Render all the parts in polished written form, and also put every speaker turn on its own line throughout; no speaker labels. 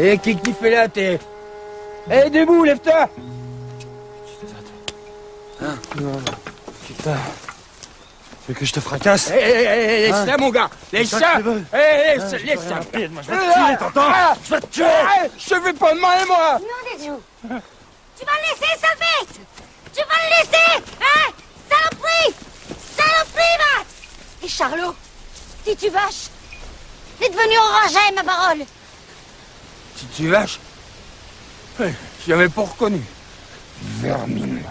Et qui fait là, t'es... Eh, debout, lève-toi.
Hein? Non, putain. Tu veux que je te fracasse?
Laisse ça, mon gars. Laisse ça. Laisse ça.
Je vais te tuer, t'entends? Je vais te tuer.
Je fais pas de mal, moi.
Non, des jours. Tu vas le laisser, sale bête. Tu vas le laisser. Hein? Saloperie. Saloperie, va. Et Charlot, tu vache. T'es devenu orangé, ma parole.
Tu vache? Je l'avais pas reconnu. Vermine.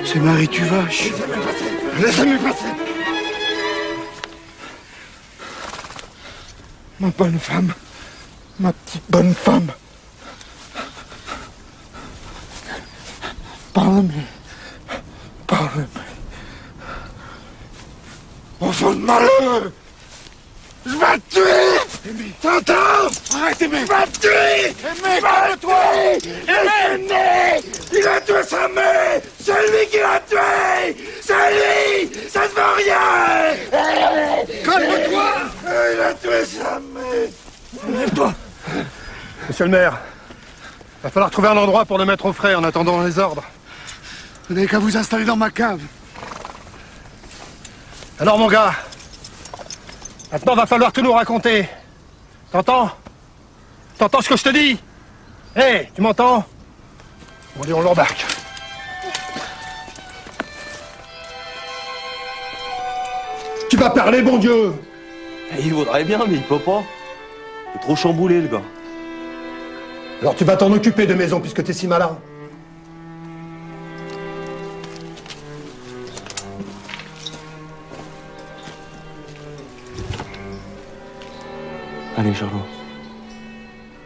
C'est Marie Tuvache. Laissez-moi passer. Ma bonne femme. Ma petite bonne femme. Parle-moi. Parle-moi. Enfant de malheur. Je vais te tuer. T'entends? Arrête, Aimé. Je vais te tuer. Aimé, calme-toi. Aimé. Il a tué sa mère. C'est lui qui l'a tué. C'est lui. Ça ne veut rien. Calme-toi. Il a tué sa mère. Lève-toi.
Monsieur le maire, il va falloir trouver un endroit pour le mettre au frais en attendant les ordres.
Vous n'avez qu'à vous installer dans ma cave.
Alors mon gars, maintenant va falloir tout nous raconter. T'entends? T'entends ce que je te dis? Hé, tu m'entends? Bon, allez, on l'embarque. Tu vas parler, bon Dieu!
Il voudrait bien, mais il peut pas. Il est trop chamboulé, le gars.
Alors tu vas t'en occuper de maison puisque t'es si malin.
Allez, Charlot.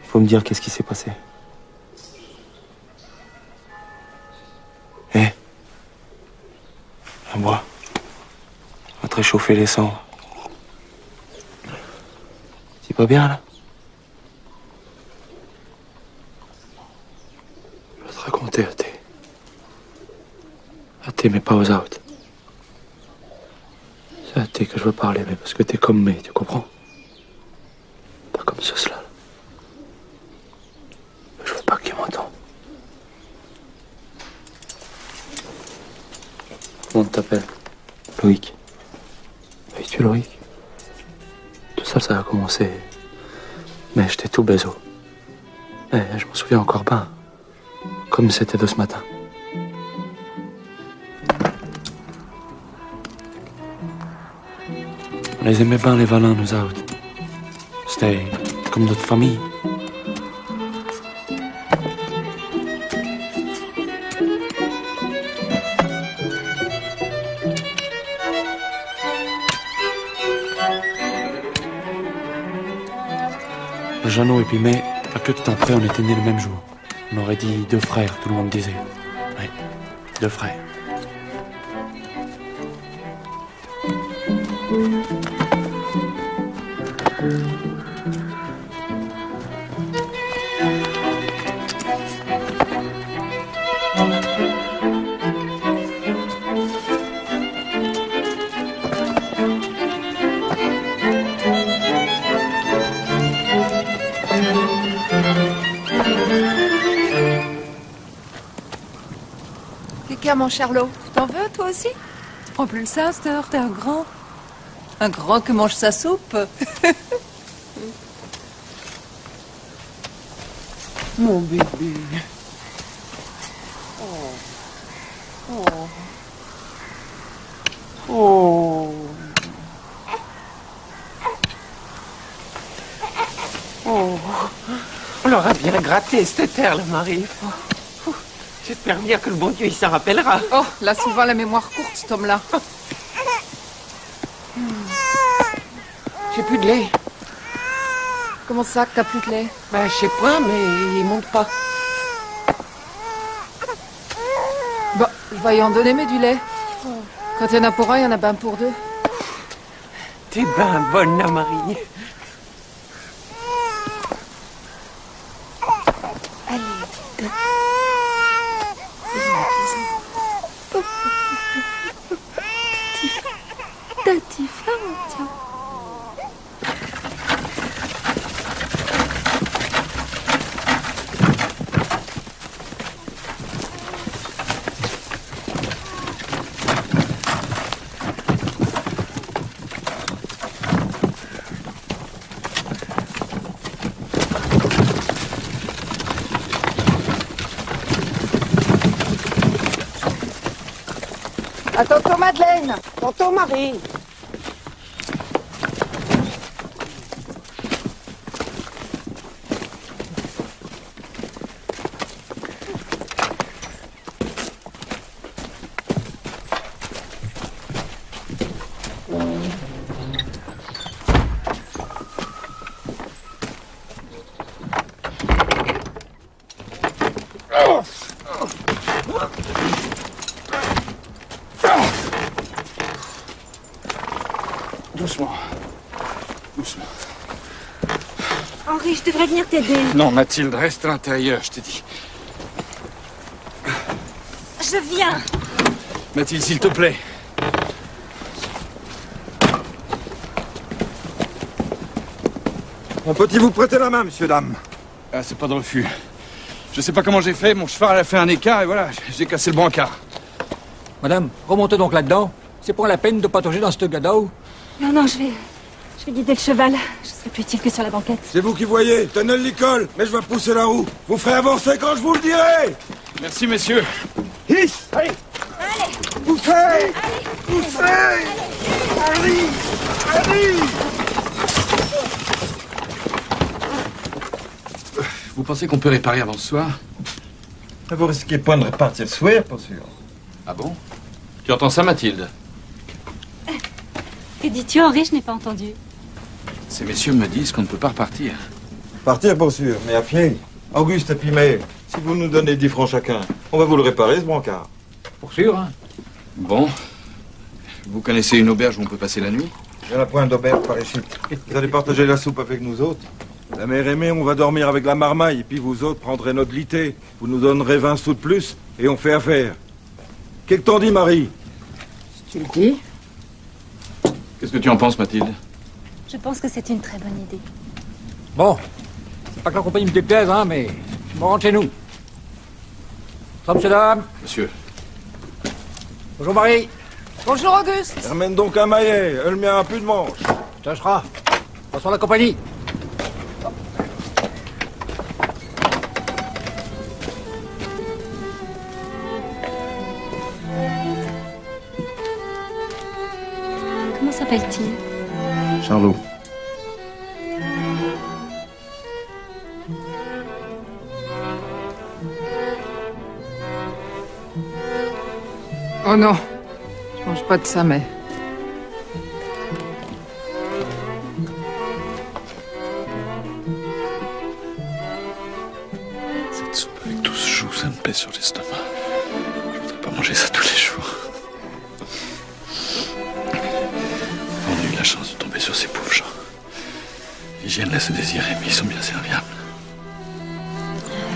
Il faut me dire qu'est-ce qui s'est passé. Hé. À moi. On va te réchauffer les cendres. C'est pas bien, là? Je vais te raconter, à Thé, mais pas aux autres. C'est à Thé que je veux parler, mais parce que t'es comme mais, tu comprends? Pas comme cela. Je veux pas qu'il m'entende. Comment t'appelles? Loïc. Oui, tu es Loïc. Tout ça, ça a commencé. Mais j'étais tout baiseau. Mais je m'en souviens encore bien. Comme c'était de ce matin. On les aimait bien, les Valins, nous autres. C'était comme notre famille. Jeannot et puis mais, pas peu de temps près, on était nés le même jour. On aurait dit 2 frères, tout le monde disait. Oui, 2 frères.
Mon Charlot, tu t'en veux, toi aussi? prends plus le sein à cette heure, t'es un grand. Un grand que mange sa soupe.
Mon bébé. Oh. On l'aura bien gratté, cette terre, le mari. J'espère bien que le bon Dieu, il s'en rappellera.
Oh, il a souvent la mémoire courte, cet homme-là.
J'ai plus de lait.
Comment ça que t'as plus de lait?
Ben, je sais pas, mais il monte pas.
Bon, je vais y en donner, mais du lait. Quand il y en a pour un, il y en a ben pour deux.
T'es ben bonne, la Marie.
Tati, ferme, tiens.
À tantôt, Madeleine.
Tantôt, Marie.
Doucement. Doucement.
Henri, je devrais venir t'aider.
Non, Mathilde, reste à l'intérieur, je t'ai dit.
Je viens.
Mathilde, s'il te plaît.
On peut-il vous prêter la main, monsieur, dame?
Ah, c'est pas de refus. Je sais pas comment j'ai fait, mon cheval a fait un écart et voilà, j'ai cassé le brancard.
Madame, remontez donc là-dedans. C'est pas la peine de patauger dans cette gadao.
Non, non, je vais guider le cheval. Je serai plus utile que sur la banquette.
C'est vous qui voyez, tenez le licol, mais je vais pousser la roue. Vous ferez avancer quand je vous le dirai.
Merci, messieurs.
Hisse! Allez! Poussez! Poussez! Allez! Allez!
Vous pensez qu'on peut réparer avant ce soir?
Vous risquez pas de repartir ce soir, pas sûr.
Ah bon? Tu entends ça, Mathilde?
Que dis-tu, Henri? Je n'ai pas entendu.
Ces messieurs me disent qu'on ne peut pas repartir.
Partir, pas sûr, mais à pied. Auguste et puis May, si vous nous donnez 10 francs chacun, on va vous le réparer, ce brancard.
Pour sûr, hein?
Bon. Vous connaissez une auberge où on peut passer la nuit?
J'ai la pointe d'auberge par ici. Vous allez partager la soupe avec nous autres?
La mère aimée, on va dormir avec la marmaille, et puis vous autres prendrez notre lité. Vous nous donnerez 20 sous de plus, et on fait affaire. Qu'est-ce que t'en dis, Marie?
Tu le dis?
Qu'est-ce que tu en penses, Mathilde?
Je pense que c'est une très bonne idée.
Bon, c'est pas que la compagnie me déplaise, hein, mais je me rentre chez nous. Ça, monsieur, dame.
Monsieur.
Bonjour, Marie.
Bonjour, Auguste.
Ramène donc un maillet, le mien a plus de manche.
Ça sera. Passons la compagnie.
Comment s'appelle-t-il?
Charlot.
Oh non. Je mange pas de ça, mais...
Cette soupe avec 12 choux, ça me pèse sur l'estomac. Je voudrais pas manger ça tous les jours. On a eu la chance de tomber sur ces pauvres gens. L'hygiène laisse à désirer, mais ils sont bien serviables.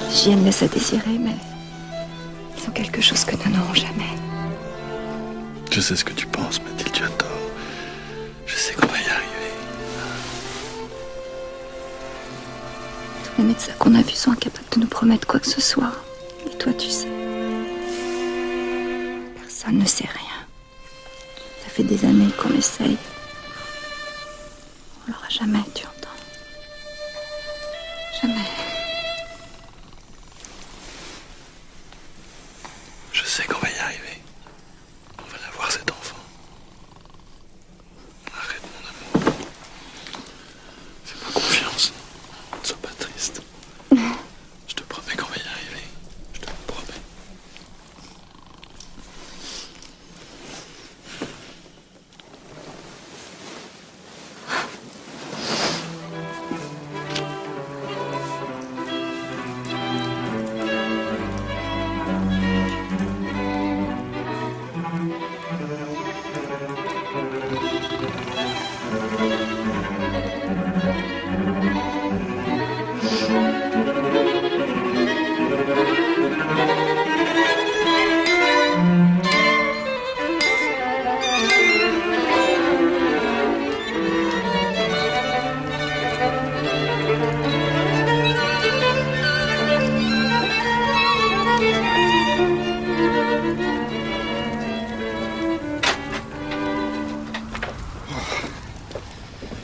L'hygiène laisse à désirer, mais ils ont quelque chose que nous n'aurons jamais.
Je sais ce que tu penses, Mathilde, tu as tort. Je sais qu'on va y arriver.
Tous les médecins qu'on a vus sont incapables de nous promettre quoi que ce soit. Et toi, tu sais. Personne ne sait rien.
fait des années qu'on essaye. On l'aura jamais, tu entends? Jamais.
Je sais qu'on va y arriver. On va l'avoir, cet enfant. Arrête, mon amour. Fais-moi confiance. Ne sois pas triste. Je te promets qu'on va y arriver. Je te le promets.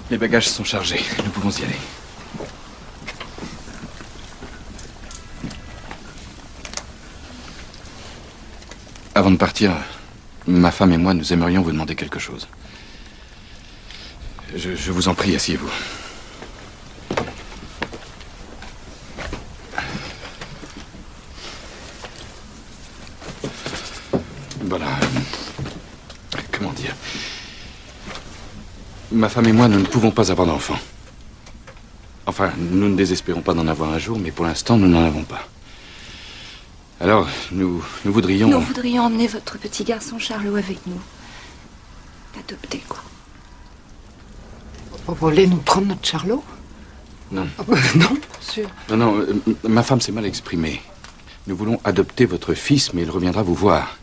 Les bagages sont chargés. Nous pouvons y aller. Avant de partir, ma femme et moi, nous aimerions vous demander quelque chose. Je vous en prie, asseyez-vous. Voilà. Comment dire? Ma femme et moi, nous ne pouvons pas avoir d'enfant. Enfin, nous ne désespérons pas d'en avoir un jour, mais pour l'instant, nous n'en avons pas. Alors, nous voudrions...
Nous voudrions emmener votre petit garçon Charlot avec nous. L'adopter, quoi.
Vous voulez nous prendre notre Charlot?
Non.
Non, sûr.
Non, ma femme s'est mal exprimée. Nous voulons adopter votre fils, mais il reviendra vous voir.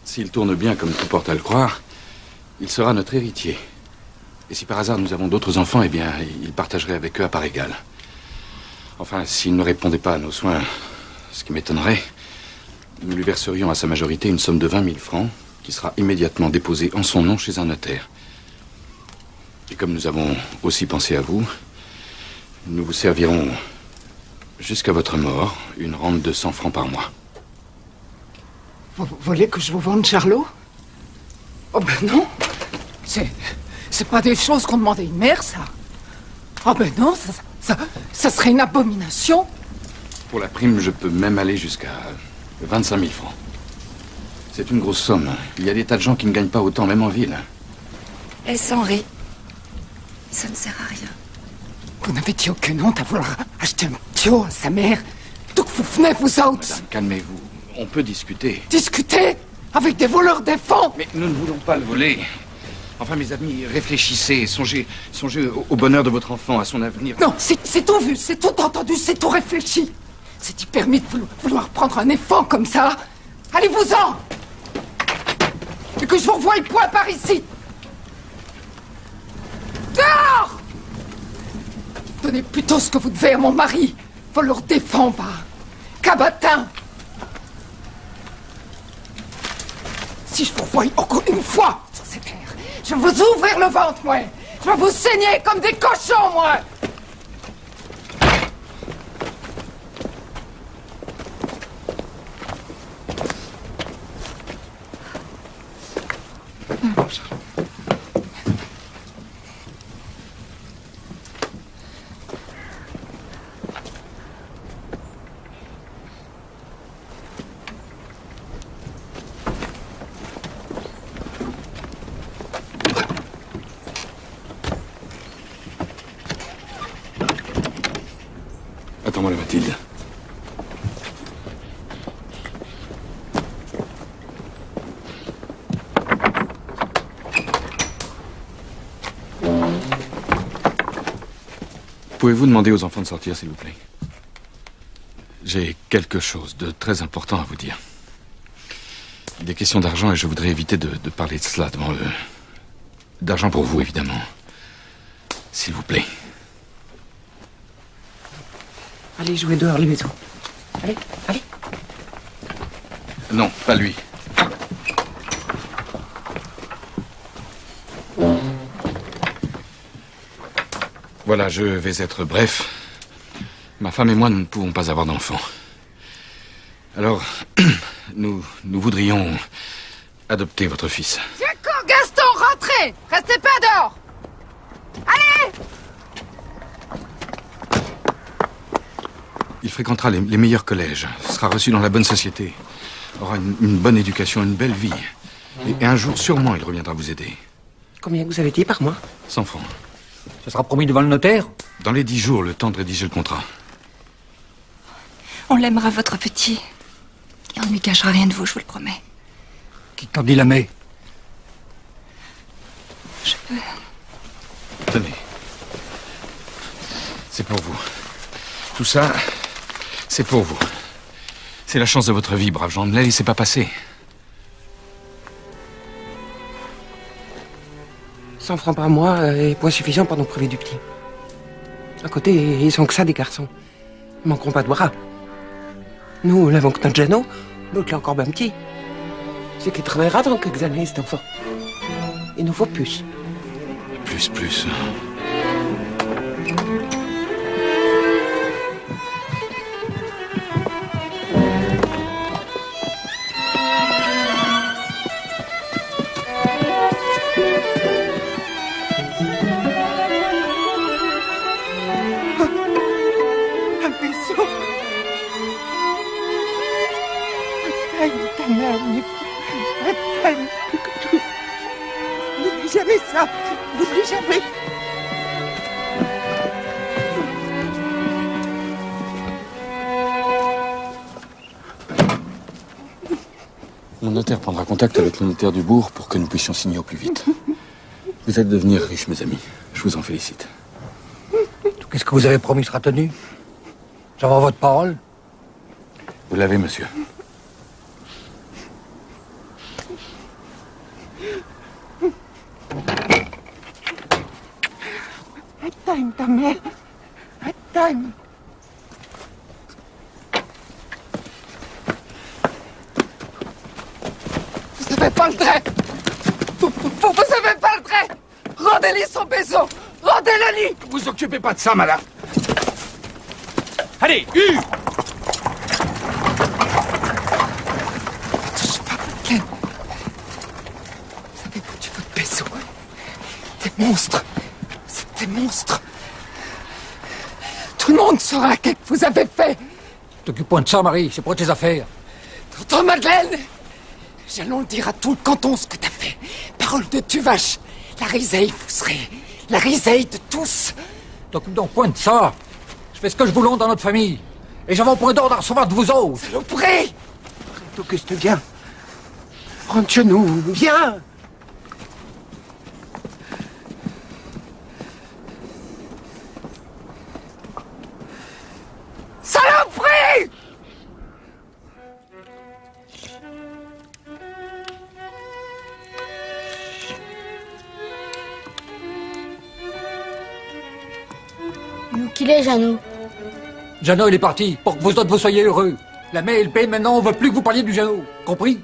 S'il tourne bien, comme tout porte à le croire, il sera notre héritier. Et si par hasard nous avons d'autres enfants, eh bien, il partagerait avec eux à part égale. Enfin, s'il ne répondait pas à nos soins, ce qui m'étonnerait, nous lui verserions à sa majorité une somme de 20 000 francs qui sera immédiatement déposée en son nom chez un notaire. Et comme nous avons aussi pensé à vous, nous vous servirons jusqu'à votre mort une rente de 100 francs par mois.
Vous voulez que je vous vende Charlot? Oh ben non. C'est pas des choses qu'on demandait à une mère, ça. Oh ben non, ça serait une abomination.
Pour la prime, je peux même aller jusqu'à 25 000 francs. C'est une grosse somme. Il y a des tas de gens qui ne gagnent pas autant, même en ville.
Elle s'en rit. Ça ne sert à rien.
Vous n'avez dit aucun honte à vouloir acheter un tuyau à sa mère. Donc vous venez, vous autres.
Madame, calmez-vous. On peut discuter.
Discuter avec des voleurs d'enfants.
Mais nous ne voulons pas le voler. Enfin, mes amis, réfléchissez, songez au bonheur de votre enfant, à son avenir.
Non, c'est tout vu, c'est tout entendu, c'est tout réfléchi. C'est-il permis de vouloir prendre un enfant comme ça? Allez-vous-en! Et que je vous revoie point par ici! Dehors! Donnez plutôt ce que vous devez à mon mari. Voleur d'enfants, va. Cabatin! Si je vous revois encore une fois sur cette terre, je vais vous ouvrir le ventre, moi. Je vais vous saigner comme des cochons, moi.
Attends-moi la Mathilde. Pouvez-vous demander aux enfants de sortir, s'il vous plaît? J'ai quelque chose de très important à vous dire. Il est question d'argent et je voudrais éviter de parler de cela devant eux. D'argent pour vous, évidemment. S'il vous plaît.
Allez jouer dehors, les maisons. Allez, allez.
Non, pas lui. Voilà, je vais être bref. Ma femme et moi, nous ne pouvons pas avoir d'enfants. Alors, nous voudrions adopter votre fils.
D'accord, Gaston, rentrez! Restez pas dehors! Allez!
Il fréquentera les meilleurs collèges, sera reçu dans la bonne société, aura une bonne éducation, une belle vie. Et un jour, sûrement, il reviendra vous aider.
Combien vous avez dit par mois?
100 francs.
Ça sera promis devant le notaire?
Dans les 10 jours, le temps de rédiger le contrat.
On l'aimera, votre petit. Et on ne lui cachera rien de vous, je vous le promets.
Qui t'en dit la mai?
Je peux.
Tenez. C'est pour vous. Tout ça, c'est pour vous. C'est la chance de votre vie, brave gens. Ne la laissez pas passer.
100 francs par mois est point suffisant pour nous priver du petit. À côté, ils sont que ça, des garçons. Ils manqueront pas de bras. Nous l'avons que notre Jeannot, l'autre l'a encore ben petit. C'est qu'il travaillera dans quelques années, cet enfant. Il nous faut plus.
Plus.
N'oublie jamais ça. N'oublie jamais.
Mon notaire prendra contact avec le notaire du bourg pour que nous puissions signer au plus vite. Vous allez devenir riches, mes amis. Je vous en félicite.
Qu'est-ce que vous avez promis sera tenu? J'avais votre parole?
Vous l'avez, monsieur.
Attends, ta mère. Attends.
Vous avez pas le trait! Vous avez pas le trait! Rendez-lui son baiseau! Rendez-le-lui!
Vous occupez pas de ça, madame. Allez, Hugh!
Touche pas, Madeleine. Vous avez foutu votre baiseau. Des monstres. C'est des monstres. Tout le monde saura ce que vous avez fait.
T'occupe pas de ça, Marie, c'est pour tes affaires.
T'entends, Madeleine? J'allons le dire à tout le canton ce que t'as fait. Parole de tuvache. La riseille, vous serez. La riseille de tous.
T'occupe donc point de ça. Je fais ce que je voulais dans notre famille. Et j'avais point d'ordre à recevoir de vous autres.
Saloperie!
Auguste, viens. Rentre chez nous, viens.
Saloperie!
Où qu'il est, Jeannot?
Jeannot, il est parti pour que vous autres vous soyez heureux. La mère, elle paye, maintenant on veut plus que vous parliez du Jeannot. Compris?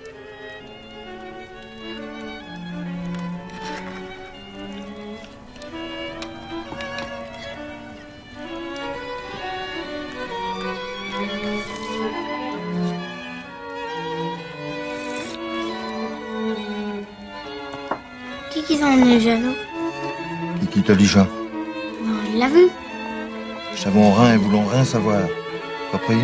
Qui s'en est, Jeannot?
Qui t'a dit ça?
On l'a vu.
Savons rien et voulons rien savoir. Compris?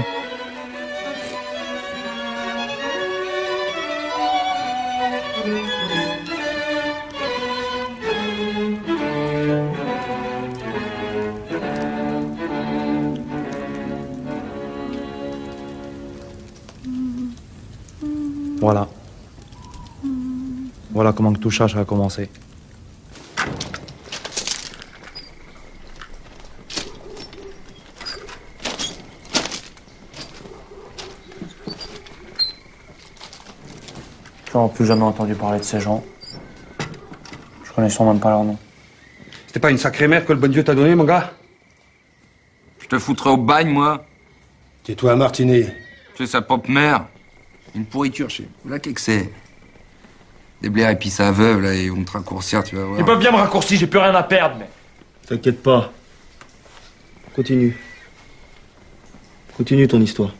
Voilà. Voilà comment que tout ça a commencé. Je n'aurais plus jamais entendu parler de ces gens. Je connaissais même pas leur nom.
C'était pas une sacrée mère que le bon Dieu t'a donnée, mon gars?
Je te foutrais au bagne, moi.
Tais-toi, Martinet.
Tu es sa propre mère. Une pourriture chez vous. Là, qu'est-ce que c'est? Des blairs et puis sa veuve, là, ils vont te raccourcir, tu vas voir.
Ils peuvent bien me raccourcir, j'ai plus rien à perdre, mais...
T'inquiète pas.
Continue. Continue ton histoire.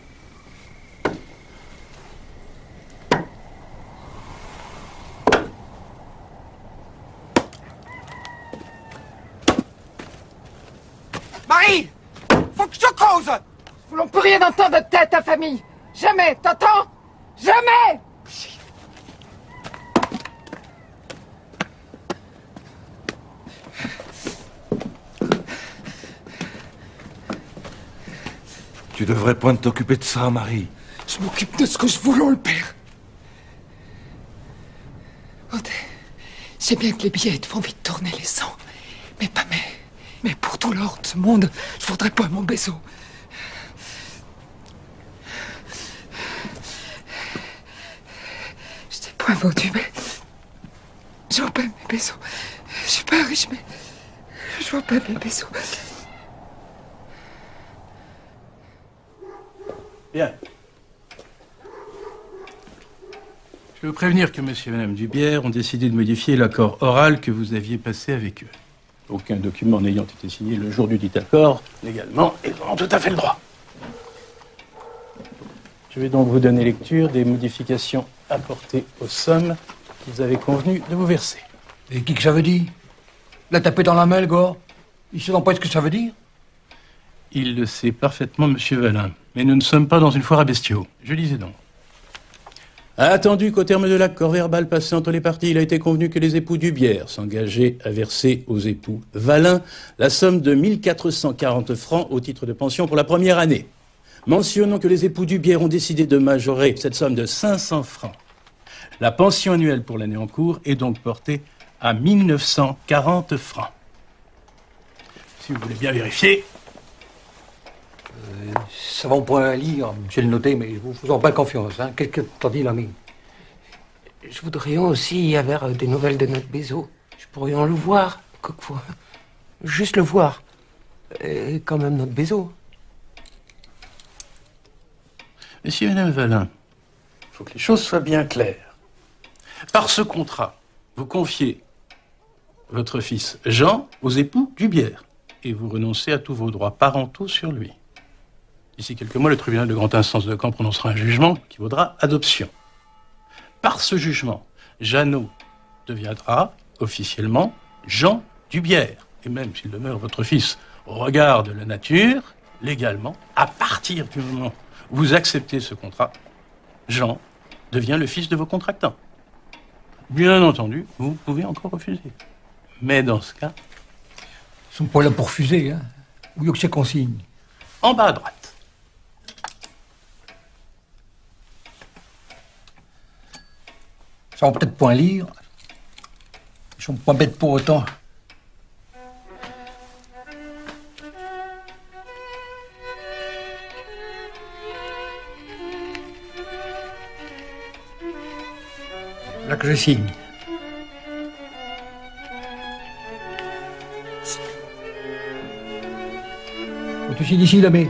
Marie! Faut que je te cause! Nous n'allons plus rien entendre de ta famille! Jamais! T'entends? Jamais!
Tu devrais point t'occuper de ça, Marie.
Je m'occupe de ce que je voulais, le père. Odé, je sais bien que les billets te font vite tourner les sangs. Mais pas mais pour tout l'or de ce monde, je voudrais pas mon baiseau. Je t'ai point vendu, mais je vois pas mes baiseaux. Je suis pas riche, mais je vois pas mes baiseaux.
Bien. Je veux prévenir que monsieur et madame Dubière ont décidé de modifier l'accord oral que vous aviez passé avec eux. Aucun document n'ayant été signé le jour du dit accord, légalement, ils ont tout à fait le droit. Je vais donc vous donner lecture des modifications apportées aux sommes que vous avez convenu de vous verser.
Et qui que ça veut dire? La taper dans la main, le gars? Il sait pas ce que ça veut dire?
Il le sait parfaitement, monsieur Valin. Mais nous ne sommes pas dans une foire à bestiaux. Je lisais donc. Attendu qu'au terme de l'accord verbal passé entre les parties, il a été convenu que les époux Dubière s'engageaient à verser aux époux Valin la somme de 1440 francs au titre de pension pour la première année. Mentionnons que les époux Dubière ont décidé de majorer cette somme de 500 francs. La pension annuelle pour l'année en cours est donc portée à 1940 francs. Si vous voulez bien vérifier...
Ça va au point à lire, monsieur le noté, mais je vous en pas confiance. Hein. Qu'est-ce que t'as dit, l'ami?
Je voudrais aussi avoir des nouvelles de notre baiseau. Je pourrais le voir, quelquefois. Juste le voir. Et quand même notre baiseau.
Monsieur et madame Valin, il faut que les choses soient bien claires. Par ce contrat, vous confiez votre fils Jean aux époux Dubière et vous renoncez à tous vos droits parentaux sur lui. D'ici quelques mois, le tribunal de grande instance de Caen prononcera un jugement qui vaudra adoption. Par ce jugement, Jeannot deviendra officiellement Jean Dubière. Et même s'il demeure votre fils au regard de la nature, légalement, à partir du moment où vous acceptez ce contrat, Jean devient le fils de vos contractants. Bien entendu, vous pouvez encore refuser. Mais dans ce cas...
Ils sont pas là pour refuser, hein. Où est-ce que c'est consigne?
En bas à droite.
Ça va peut-être point lire. Ils sont pas bêtes pour autant. Là que je signe. Faut que tu signes ici, là, mais...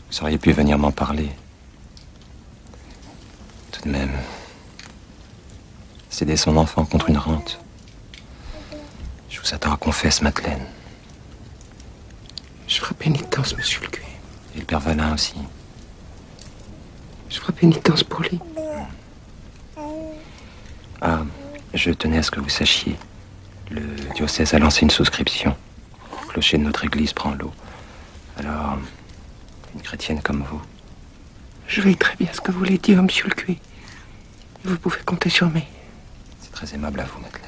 Vous auriez pu venir m'en parler. Tout de même, céder son enfant contre une rente. Je vous attends à confesse, Madeleine.
Je ferai pénitence, monsieur le curé.
Et le père Valin aussi.
Je ferai pénitence pour lui.
Ah, je tenais à ce que vous sachiez. Le diocèse a lancé une souscription. Le clocher de notre église prend l'eau. Alors, une chrétienne comme vous.
Je veille très bien ce que vous voulez dire, monsieur le curé. Vous pouvez compter sur moi.
C'est très aimable à vous, Madeleine.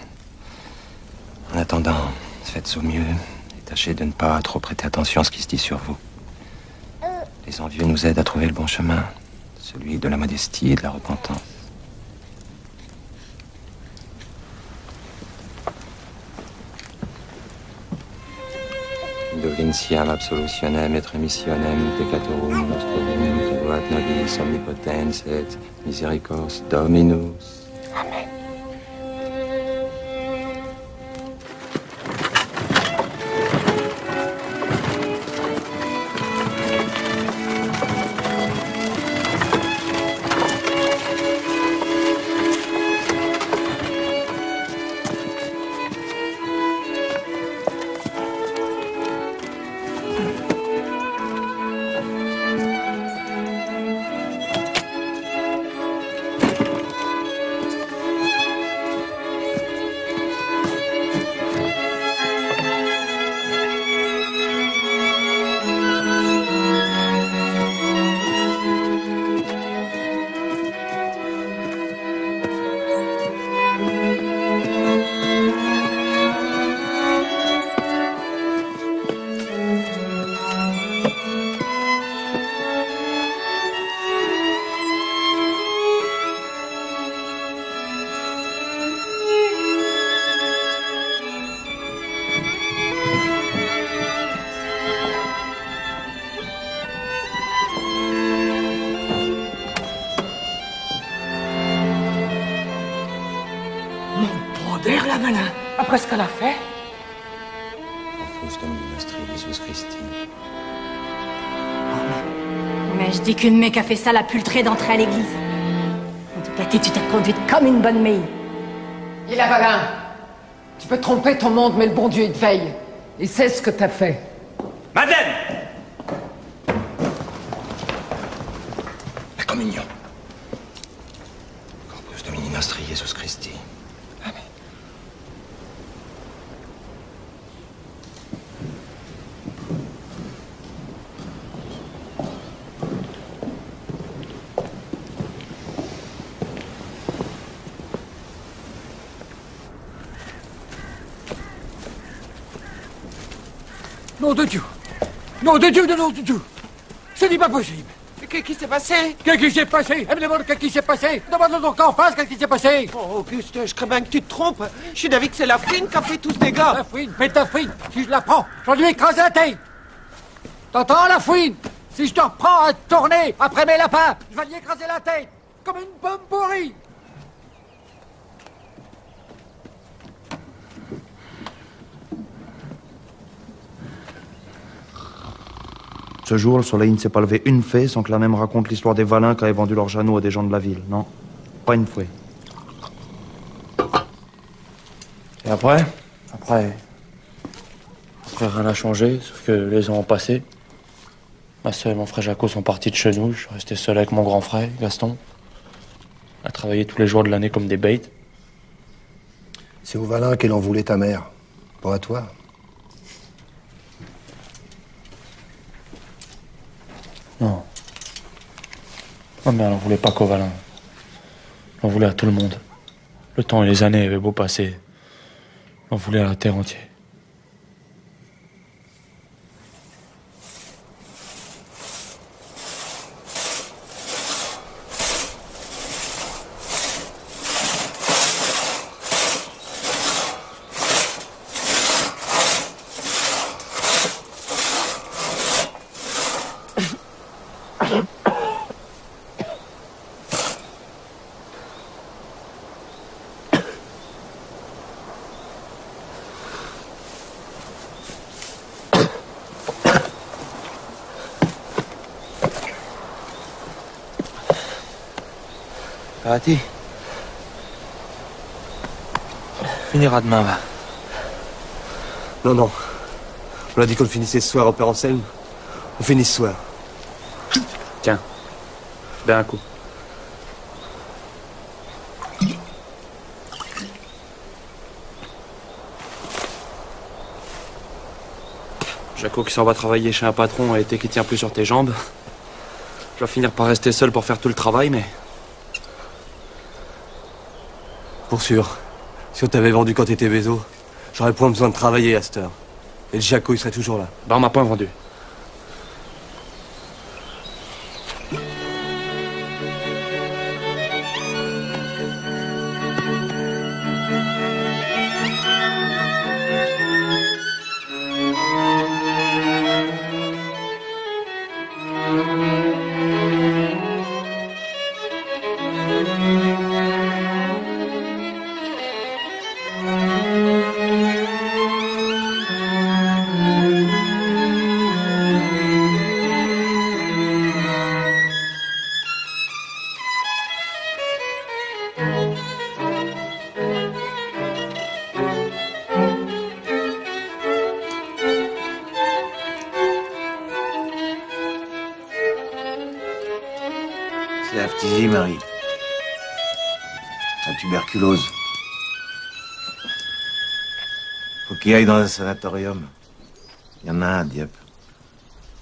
En attendant, faites au mieux et tâchez de ne pas trop prêter attention à ce qui se dit sur vous. Les envieux nous aident à trouver le bon chemin, celui de la modestie et de la repentance. Indulgentiam absolutionem et remissionem peccatorum nostrum, tribuat nobis omnipotens et misericors Dominus. Amen.
Après ce qu'elle a fait.
Mais je dis qu'une mec a fait ça, la pultrée d'entrer à l'église. En tout cas, tu t'es conduite comme une bonne mère.
Et la Valin, tu peux tromper ton monde, mais le bon Dieu, il te veille. Il sait ce que t'as fait.
Madeleine!
La communion. Corpus Domini Nostri Jesus Christi. Amen.
Nom de Dieu! Nom de Dieu, de nom de Dieu! Ce n'est pas possible!
Qu'est-ce qui s'est passé?
Qu'est-ce qui s'est passé? Demande qu'est-ce qui s'est passé? Demande donc en face qu'est-ce qui s'est passé?
Oh, Auguste, je crains bien que tu te trompes. Je suis d'avis que c'est la fouine qui a fait tout ce dégât.
La fouine? Mais ta fouine, si je la prends, je vais lui écraser la tête! T'entends, la fouine? Si je te reprends à tourner après mes lapins, je vais lui écraser la tête! Comme une bombe pourrie!
Ce jour, le soleil ne s'est pas levé une fée sans que la même raconte l'histoire des Valins qui avaient vendu leurs Jeannot à des gens de la ville. Non, pas une fois.
Et après, rien n'a changé, sauf que les ans ont passé. Ma soeur et mon frère Jaco sont partis de chez nous. Je suis resté seul avec mon grand frère, Gaston. À travailler tous les jours de l'année comme des bêtes.
C'est aux Valins qu'elle en voulait ta mère, pas à toi.
Non. Ma mère n'en voulait pas qu'aux Valins. Elle en voulait à tout le monde. Le temps et les années avaient beau passer. Elle en voulait à la terre entière.
Arrêtez. Finira demain, va.
Non, non. On a dit qu'on le finissait ce soir au Père Anselme. On finit ce soir.
Tiens. Ben un coup. Jaco qui s'en va travailler chez un patron et qui tient plus sur tes jambes. Je vais finir par rester seul pour faire tout le travail, mais...
Pour sûr. Si on t'avait vendu quand t'étais Bézo, j'aurais point besoin de travailler à cette heure. Et le Jaco, il serait toujours là.
Ben on m'a point vendu.
Vas-y, Marie. La tuberculose. Faut qu'il aille dans un sanatorium. Il y en a un, Dieppe.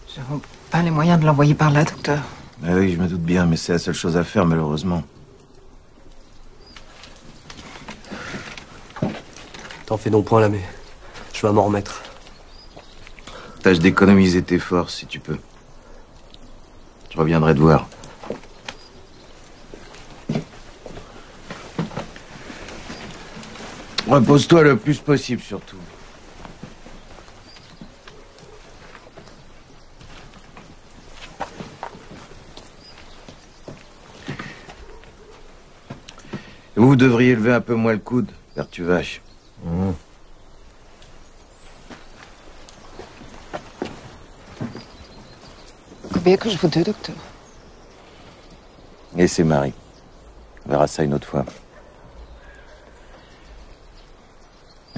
Nous n'avons pas les moyens de l'envoyer par là, docteur.
Ah oui, je me doute bien, mais c'est la seule chose à faire, malheureusement.
T'en fais donc point, Lamé. Je vais m'en remettre.
Tâche d'économiser tes forces, si tu peux. Je reviendrai te voir. Repose-toi le plus possible, surtout. Vous devriez lever un peu moins le coude, vers Tuvache.
Combien que je vous donne, docteur?
Et c'est Marie. On verra ça une autre fois.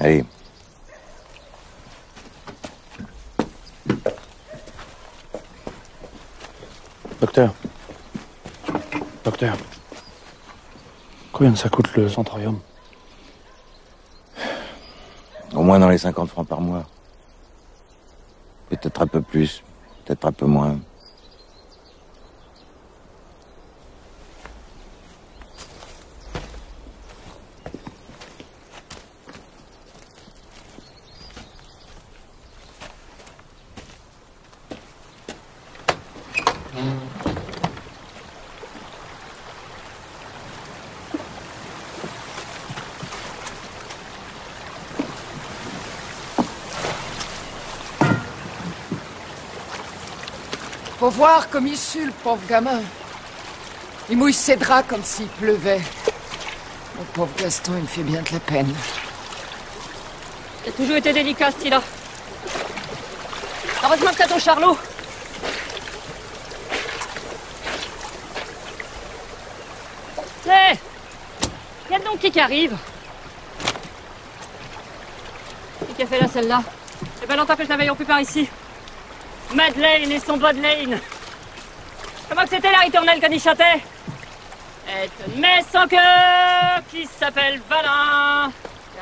Allez.
Docteur. Docteur. Combien ça coûte le Centrarium?
Au moins dans les 50 francs par mois. Peut-être un peu plus, peut-être un peu moins.
Faut voir comme il sue, le pauvre gamin. Il mouille ses draps comme s'il pleuvait. Mon pauvre Gaston, il me fait bien de la peine.
Il a toujours été délicat, ce type-là. Heureusement que t'as ton Charlot. Hé, y a donc qui arrive? Qui a fait là, celle-là? C'est pas longtemps que je la veille plus par ici. Madeleine et son Bodeleine. Comment que c'était la ritournelle qu'on y chantait? Est une messe sans cœur qui s'appelle Valin,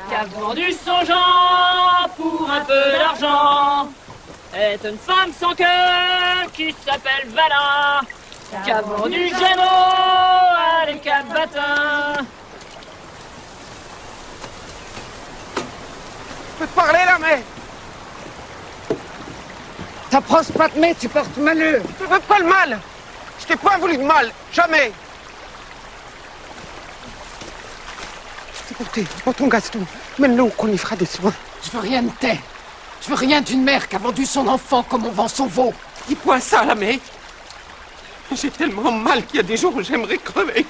qui a vendu son genre pour un peu d'argent. Est une femme sans cœur qui s'appelle Valin, qui a vendu Gémeaux à les quatre batins.
Je peux te parler là, mais... T'approches pas de mai, tu portes malheur.
Je veux pas le mal. Je t'ai pas voulu de mal. Jamais. C'est pour ton Gaston. Mène-le qu'on y fera des soins.
Je veux rien de tes. Je veux rien d'une mère qui a vendu son enfant comme on vend son veau.
Dis-moi ça, la mère. J'ai tellement mal qu'il y a des jours où j'aimerais crever.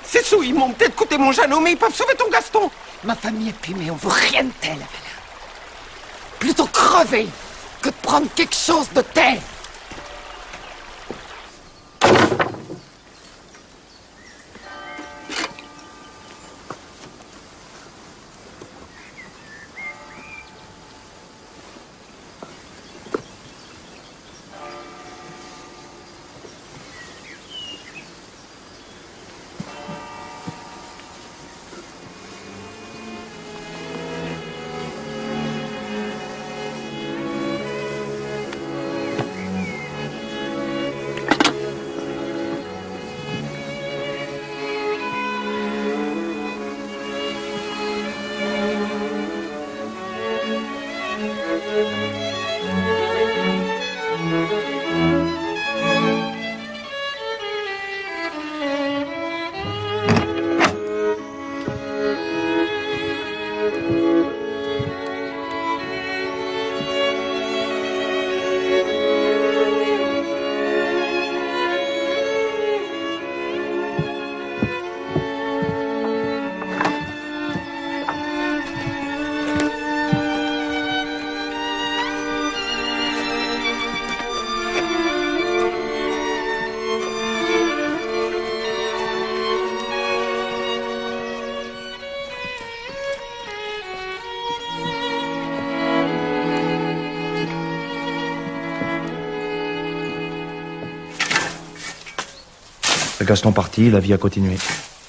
Ces sous, ils m'ont peut-être coûté mon Jeannot, mais ils peuvent sauver ton Gaston.
Ma famille est pumée, on veut rien de tel, Valin. Plutôt crever que de prendre quelque chose de tel.
Gaston parti, la vie a continué.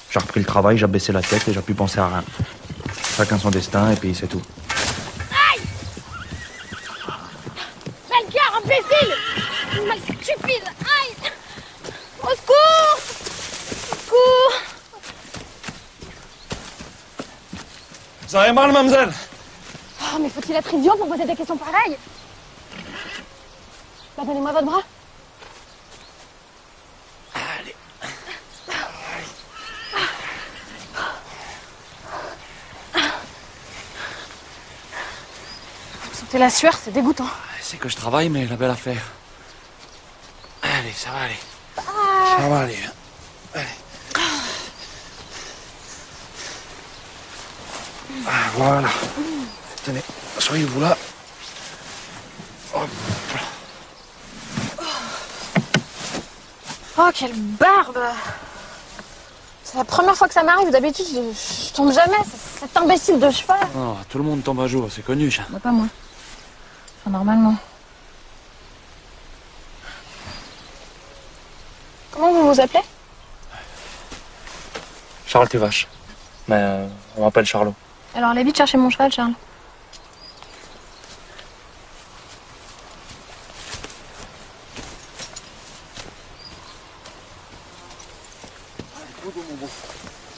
J'ai repris le travail, j'ai baissé la tête et j'ai pu penser à rien. Chacun son destin et puis c'est tout.
Melchior, imbécile! Mal stupide! Aïe! Au secours! Au secours!
Vous avez mal, mademoiselle?
Oh, mais faut-il être idiot pour poser des questions pareilles? Bah, donnez-moi votre bras.
Allez.
Vous sentez la sueur, c'est dégoûtant.
C'est que je travaille, mais la belle affaire. Allez, ça va aller.
Ah.
Ça va aller. Allez. Ah, voilà. Tenez, soyez-vous là. Hop.
Oh, quelle barbe! C'est la première fois que ça m'arrive. D'habitude, je tombe jamais. C'est cet imbécile de cheval.
Non, tout le monde tombe un jour, c'est connu.
Bah, pas moi. Enfin, normalement. Comment vous vous appelez?
Charles Tuvache. Mais on m'appelle Charlot.
Alors, allez vite chercher mon cheval, Charles.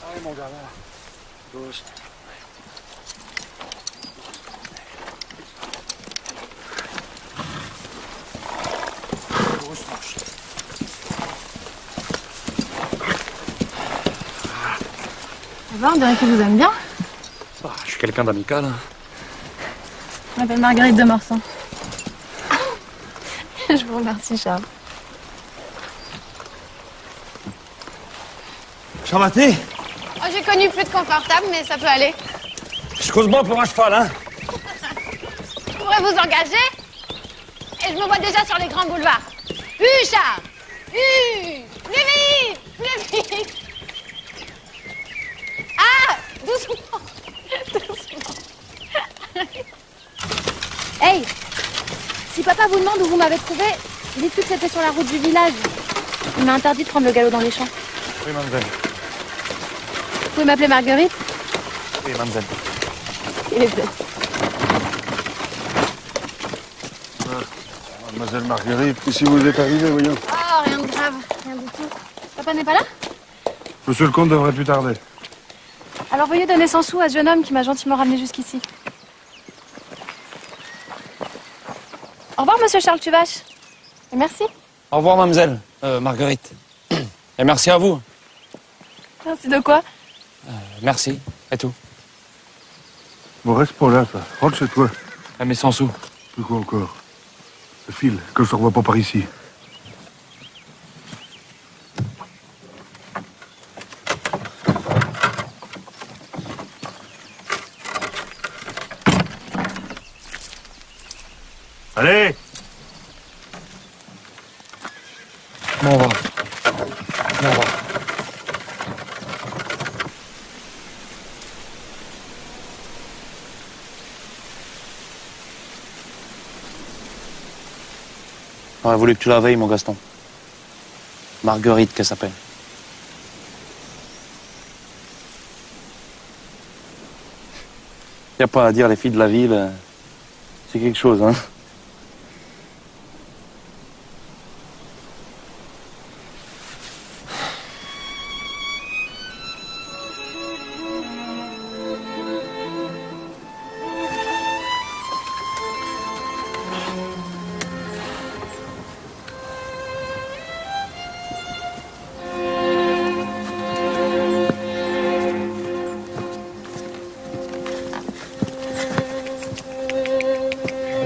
Allez, mon gars, là. Douce. Douce marche.
Ça va, on dirait qu'il vous aime bien.
Ah, je suis quelqu'un d'amical. Hein.
Je m'appelle Marguerite de Morsan. Je vous remercie, Charles.
Charlotte?
Oh, j'ai connu plus de confortable, mais ça peut aller.
Je cause bon pour un cheval, hein?
Je pourrais vous engager. Et je me vois déjà sur les grands boulevards. Charles! Plus vite! Plus vite! Ah! Doucement! Doucement! Hey! Si papa vous demande où vous m'avez trouvé, dites-lui que c'était sur la route du village. Il m'a interdit de prendre le galop dans les champs.
Oui, mademoiselle.
Vous pouvez m'appeler Marguerite?
Oui, mademoiselle.
Il est bête.
Mademoiselle Marguerite, ici vous êtes arrivée, voyons.
Oh, rien de grave, rien du tout. Papa n'est pas là?
Monsieur le comte devrait plus tarder.
Alors veuillez donner 100 sous à ce jeune homme qui m'a gentiment ramené jusqu'ici. Au revoir, monsieur Charles Tuvache. Et merci.
Au revoir, mademoiselle. Marguerite. Et merci à vous.
Merci de quoi?
Merci. Et tout.
Bon, reste pas là, ça. Rentre chez toi.
Mais 100 sous.
De quoi encore? File, que je te revois pas par ici. Allez!
Bon, on va. On va.
J'aurais voulu que tu la veilles, mon Gaston. Marguerite, qu'elle s'appelle. Y a pas à dire, les filles de la ville, c'est quelque chose, hein.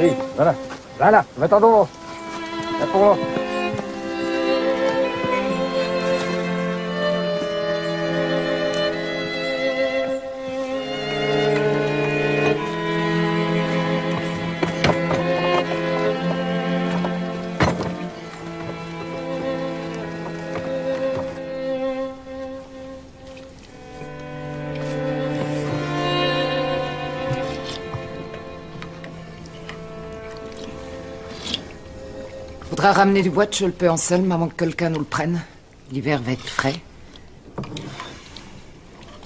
Oui, voilà. Voilà, va-t'en. Là pour là.
Faudra ramener du bois de Cholpé en selle, maman que quelqu'un nous le prenne. L'hiver va être frais.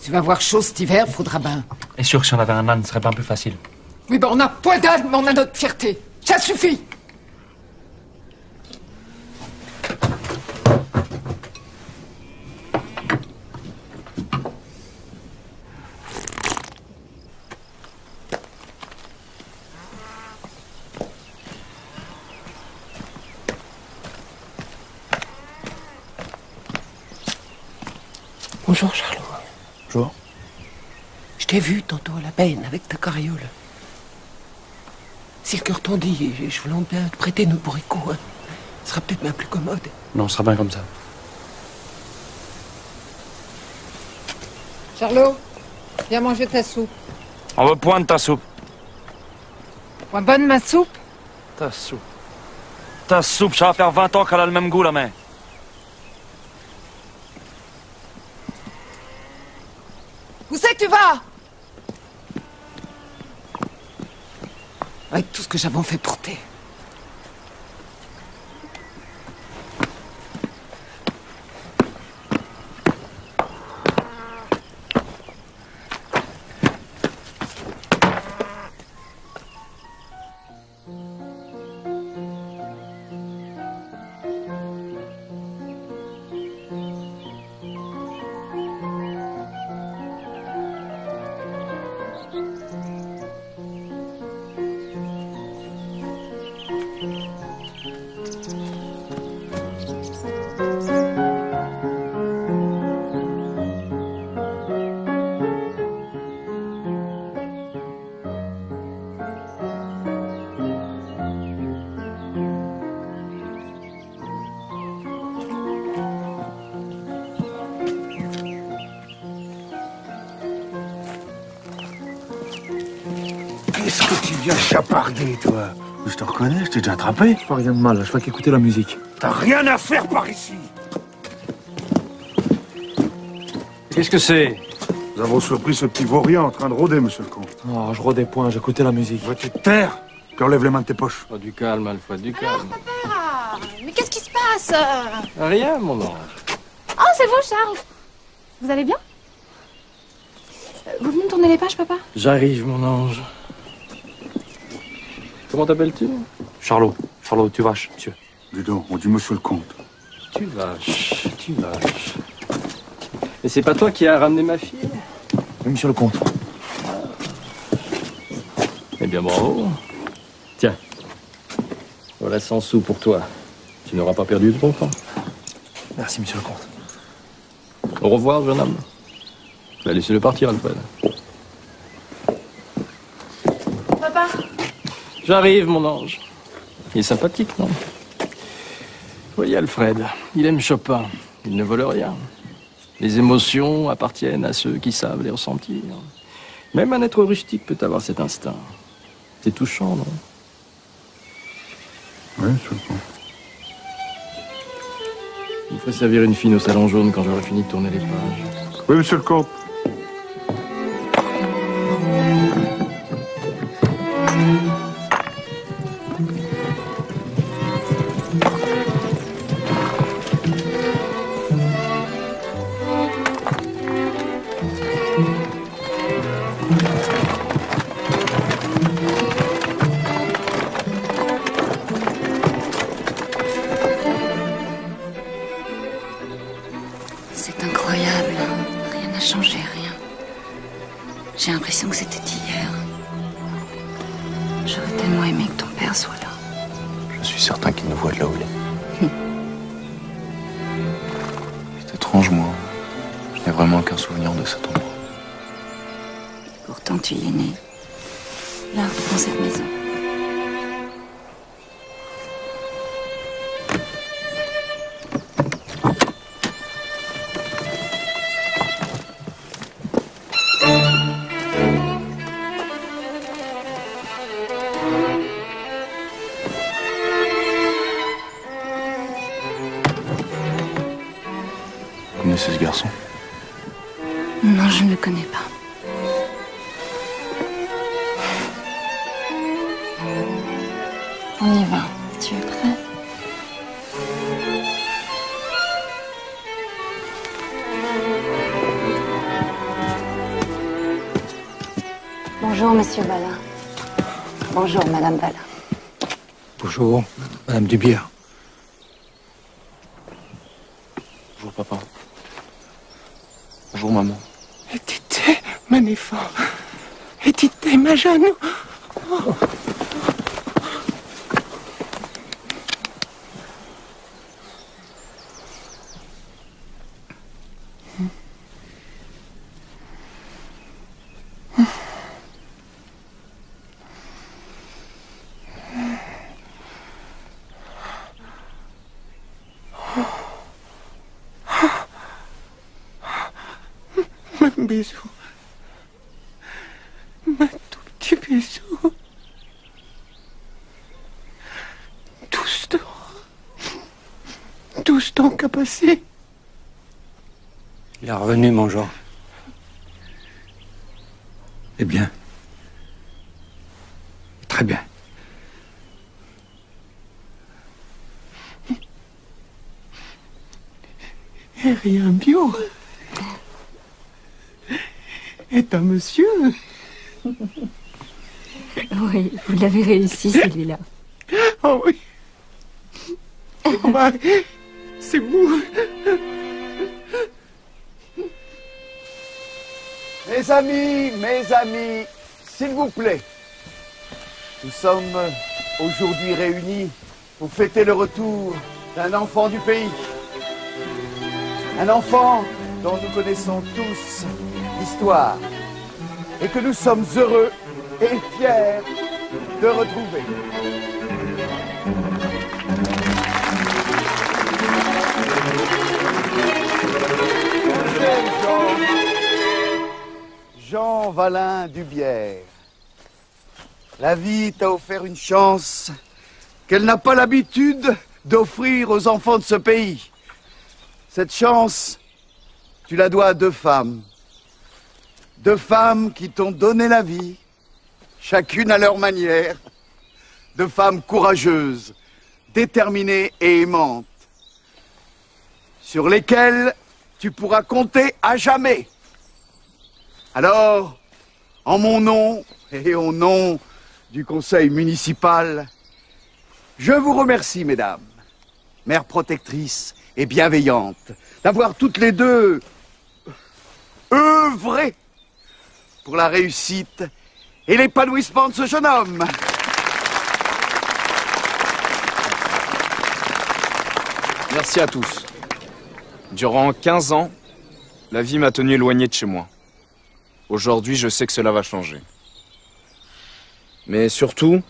Tu vas avoir chaud cet hiver, faudra ben.
Et sûr que si on avait un âne, ce serait pas un peu facile.
Oui, ben on a point d'âne, mais on a notre fierté. Ça suffit.
Bonjour, Charlot.
Bonjour.
Je t'ai vu tantôt à la benne avec ta carriole. Si le cœur t'en dit, je voulais bien te prêter notre bourricot. Hein. Ce sera peut-être bien plus commode.
Non, ce sera bien comme ça.
Charlot, viens manger ta soupe.
On veut point de ta soupe.
Point bonne ma soupe?
Ta soupe. Ta soupe, ça va faire 20 ans qu'elle a le même goût, la main.
Où c'est que tu vas? Avec tout ce que j'avais fait pour t'aider.
Qu'est-ce que tu viens chaparder, toi? Je te reconnais, je t'ai déjà attrapé.
Pas rien de mal, je fais qu'écouter la musique.
T'as rien à faire par ici.
Qu'est-ce que c'est?
Nous avons surpris ce petit vaurien en train de rôder, monsieur le comte.
Oh, je rôdais point, j'écoutais la musique.
Vas-tu te taire? Puis enlève les mains de tes poches.
Oh, du calme, Alfred, du calme.
Ah, mais qu'est-ce qui se passe?
Rien, mon ange.
Oh, c'est vous, Charles. Vous allez bien? Vous venez me tourner les pages, papa?
J'arrive, mon ange. Comment t'appelles-tu?
Charlot. Charlot, tu vaches, monsieur.
Dis donc, on dit monsieur le comte.
Tu vaches, tu vaches. Et c'est pas toi qui as ramené ma fille?
Oui, monsieur le comte.
Eh bien, bravo. Tiens, voilà 100 sous pour toi. Tu n'auras pas perdu de ton temps.
Merci, monsieur le comte.
Au revoir, jeune homme. Je vais laisser le partir, Alfred.
Papa?
J'arrive, mon ange. Il est sympathique, non? Voyez, Alfred, il aime Chopin. Il ne vole rien. Les émotions appartiennent à ceux qui savent les ressentir. Même un être rustique peut avoir cet instinct. C'est touchant, non?
Oui, monsieur le comte.
Il faut servir une fine au salon jaune quand j'aurai fini de tourner les pages.
Oui, monsieur le comte.
C'est incroyable. Rien n'a changé, rien. J'ai l'impression que c'était hier. J'aurais tellement aimé que ton père soit là.
Je suis certain qu'il nous voit de là où il est. C'est étrange, moi. Je n'ai vraiment aucun souvenir de cet endroit.
Pourtant, tu y es né. Là, dans cette maison.
Vous connaissez ce garçon?
Non, je ne le connais pas. On y va. Tu es prêt? Bonjour, monsieur Valin. Bonjour, madame Valin.
Bonjour, madame Dubière.
Bonjour, papa. Bonjour, maman.
Etite, mon enfant. Etite, ma jeune. Oh. Un bisou. Un tout petit bisou. Douze temps qu'a passé.
Il est revenu, mon Jean.
Eh bien. Très bien.
Et rien bio. est un monsieur.
Oui, vous l'avez réussi, celui-là.
Oh oui. Oh bah, c'est vous.
Mes amis, s'il vous plaît. Nous sommes aujourd'hui réunis pour fêter le retour d'un enfant du pays. Un enfant dont nous connaissons tous l'histoire et que nous sommes heureux et fiers de retrouver. Jean Valin Dubière, la vie t'a offert une chance qu'elle n'a pas l'habitude d'offrir aux enfants de ce pays. Cette chance, tu la dois à deux femmes. Deux femmes qui t'ont donné la vie, chacune à leur manière. Deux femmes courageuses, déterminées et aimantes, sur lesquelles tu pourras compter à jamais. Alors, en mon nom et au nom du conseil municipal, je vous remercie, mesdames, mères protectrices et bienveillantes, d'avoir toutes les deux œuvré pour la réussite et l'épanouissement de ce jeune homme.
Merci à tous. Durant 15 ans, la vie m'a tenu éloigné de chez moi. Aujourd'hui, je sais que cela va changer. Mais surtout,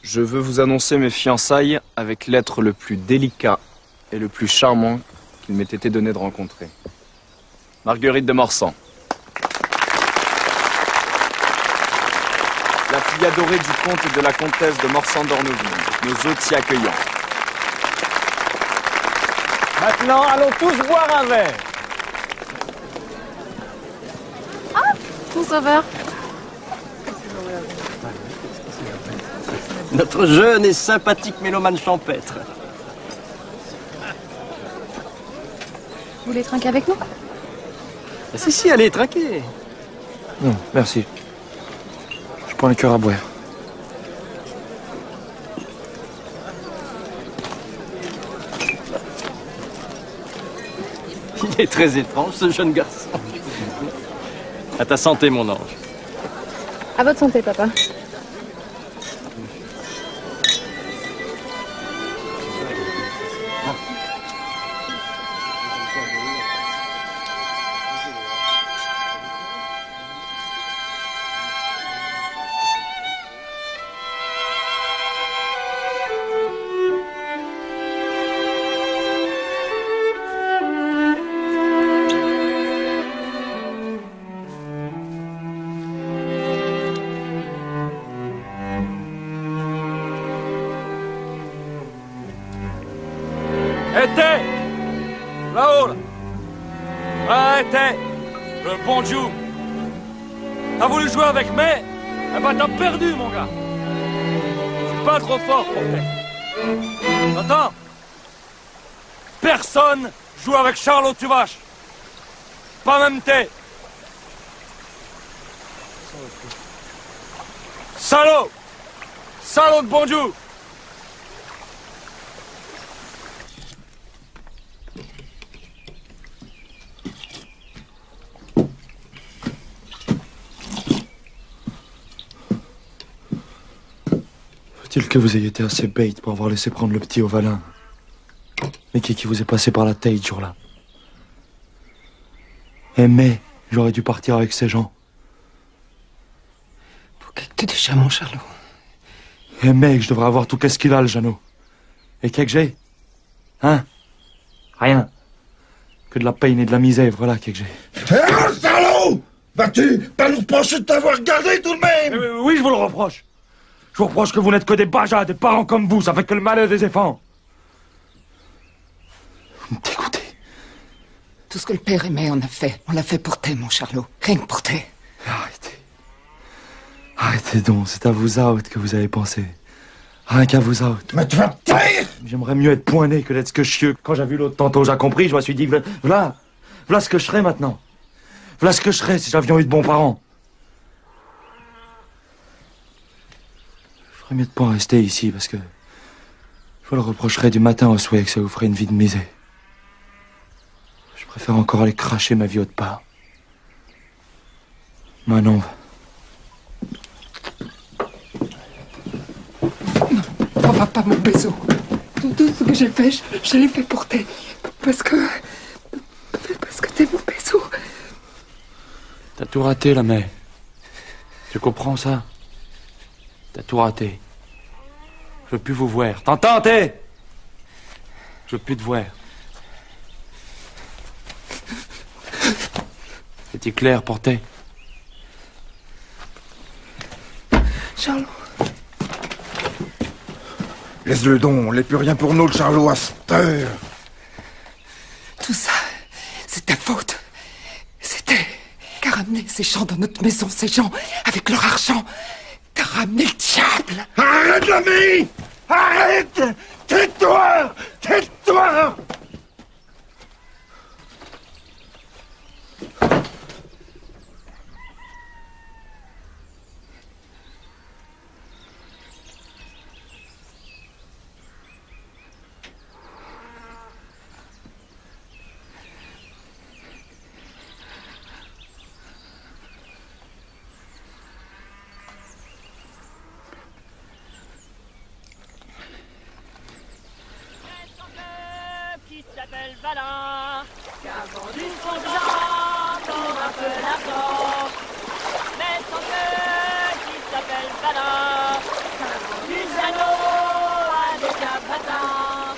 je veux vous annoncer mes fiançailles avec l'être le plus délicat et le plus charmant qu'il m'ait été donné de rencontrer. Marguerite de Morsan. La fille adorée du comte et de la comtesse de Morsan-d'Orneville, nos hôtes accueillants.
Maintenant, allons tous boire un verre.
Ah, mon sauveur.
Notre jeune et sympathique mélomane champêtre.
Vous voulez trinquer avec nous?
Ah, si, allez, trinquez.
Non, merci. Je prends le cœur à boire.
Il est très étrange, ce jeune garçon. À ta santé, mon ange.
À votre santé, papa.
Là-haut, là. Arrêtez. Le bon Dieu. T'as voulu jouer avec moi? Eh ben t'as perdu, mon gars. Je suis pas trop fort pour toi. T'entends? Personne joue avec Charlot Tuvache. Pas même t'es. Salaud! Salaud de bon Dieu!
Faut-il que vous ayez été assez bête pour avoir laissé prendre le petit au Valin? Mais qui vous est passé par la tête ce jour-là? Eh mais, j'aurais dû partir avec ces gens.
Pour qu'est-ce que tu déjà, mon Charlot?
Eh mec, je devrais avoir tout qu'est-ce qu'il a, le Jeannot. Et qu'est-ce que j'ai? Hein? Rien. Que de la peine et de la misère, voilà qu'est-ce que j'ai.
Eh, salaud! Vas-tu pas nous reprocher de t'avoir gardé tout de même?
Oui, je vous le reproche. Je vous reproche que vous n'êtes que des bajas, des parents comme vous, ça fait que le malheur des enfants. Vous me dégoûtez.
Tout ce que le père aimait, on l'a fait pour toi, mon Charlot. Rien que pour toi.
Arrêtez donc, c'est à vous autres que vous avez pensé. Rien qu'à vous autres.
Mais tu vas te taire!
J'aimerais mieux être pointé que d'être ce que je suis. Quand j'ai vu l'autre tantôt, j'ai compris, je me suis dit, voilà ce que je serais maintenant. Voilà ce que je serais si j'avions eu de bons parents. Je ferais mieux de pas rester ici parce que je vous le reprocherais du matin au soir que ça vous ferait une vie de misère. Je préfère encore aller cracher ma vie autre part. Moi non.
On va pas, mon Bézo. Tout ce que j'ai fait, je l'ai fait pour toi. Parce que t'es mon Bézo.
T'as tout raté, la mère. Tu comprends ça? T'as tout raté. Je veux plus vous voir. T'entends, t'es? Je veux plus te voir. C'est clair pour toi?
Charlot.
Laisse-le donc, on n'est plus rien pour nous, le Charlot, à cette heure.
Tout ça, c'est ta faute. C'était qu'a ramené ces gens dans notre maison, ces gens, avec leur argent. T'as ramené le diable.
Arrête, l'ami! Arrête! Tais-toi! Tais-toi!
Valin, qui a vendu son blanc pour un peu d'argent. Mais son cœur qui s'appelle Valin, qui a vendu Jeannot à des cabatins.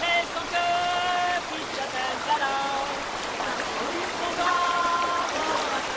Mais son cœur qui s'appelle Valin, qui a vendu son blanc pour un peu d'argent.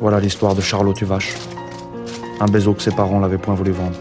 Voilà l'histoire de Charlot Tuvache. Un Bézo que ses parents l'avaient point voulu vendre.